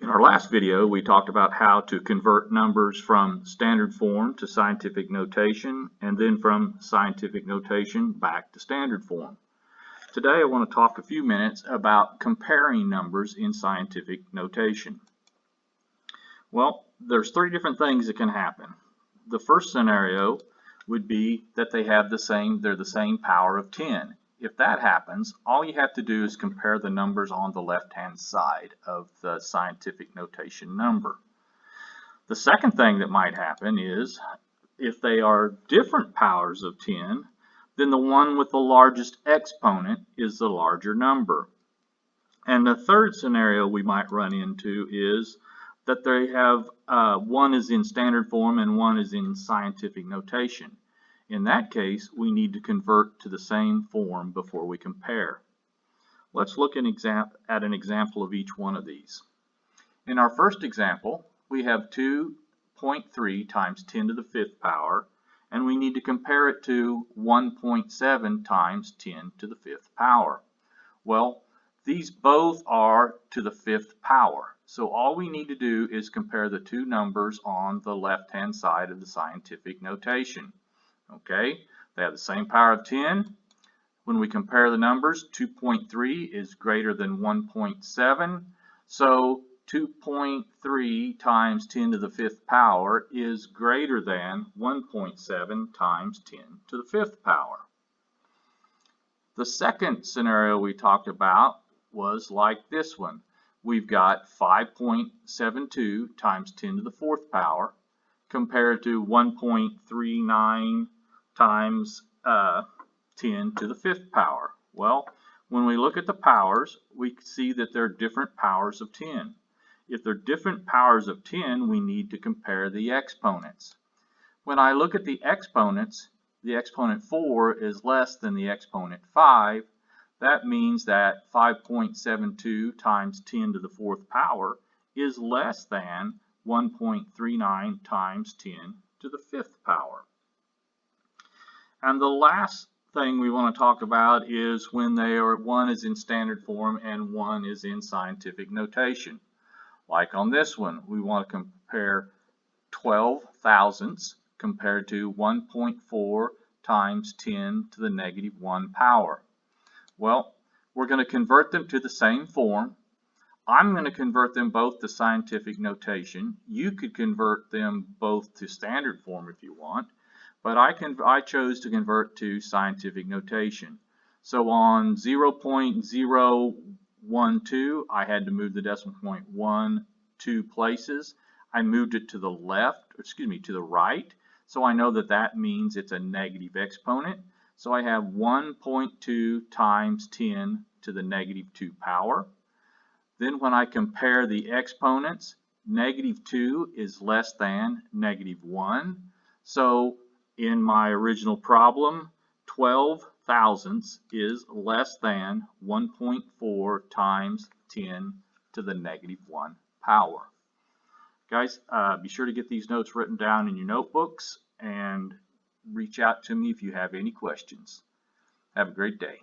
In our last video, we talked about how to convert numbers from standard form to scientific notation, and then from scientific notation back to standard form. Today, I want to talk a few minutes about comparing numbers in scientific notation. Well, there's three different things that can happen. The first scenario would be that they're the same power of 10. If that happens, all you have to do is compare the numbers on the left-hand side of the scientific notation number. The second thing that might happen is if they are different powers of 10, then the one with the largest exponent is the larger number. And the third scenario we might run into is that they have one is in standard form and one is in scientific notation. In that case, we need to convert to the same form before we compare. Let's look at an example of each one of these. In our first example, we have 2.3 times 10 to the fifth power, and we need to compare it to 1.7 times 10 to the fifth power. Well, these both are to the fifth power, so all we need to do is compare the two numbers on the left-hand side of the scientific notation. Okay, they have the same power of 10. When we compare the numbers, 2.3 is greater than 1.7. So 2.3 times 10 to the fifth power is greater than 1.7 times 10 to the fifth power. The second scenario we talked about was like this one. We've got 5.72 times 10 to the fourth power compared to 1.39 times 10 to the fifth power. Well, when we look at the powers, we see that they're different powers of 10. If they're different powers of 10, we need to compare the exponents. When I look at the exponents, the exponent 4 is less than the exponent 5. That means that 5.72 times 10 to the fourth power is less than 1.39 times 10 to the fifth power. And the last thing we want to talk about is when one is in standard form and one is in scientific notation. Like on this one, we want to compare 12 thousandths compared to 1.4 times 10 to the negative 1 power. Well, we're going to convert them to the same form. I'm going to convert them both to scientific notation. You could convert them both to standard form if you want, but I chose to convert to scientific notation. So on 0.012, I had to move the decimal point 2 places. I moved it to the to the right. So I know that that means it's a negative exponent. So I have 1.2 times 10 to the negative 2 power. Then when I compare the exponents, negative 2 is less than negative 1. So in my original problem, 12 thousandths is less than 1.4 times 10 to the negative 1 power. Guys, be sure to get these notes written down in your notebooks and reach out to me if you have any questions. Have a great day.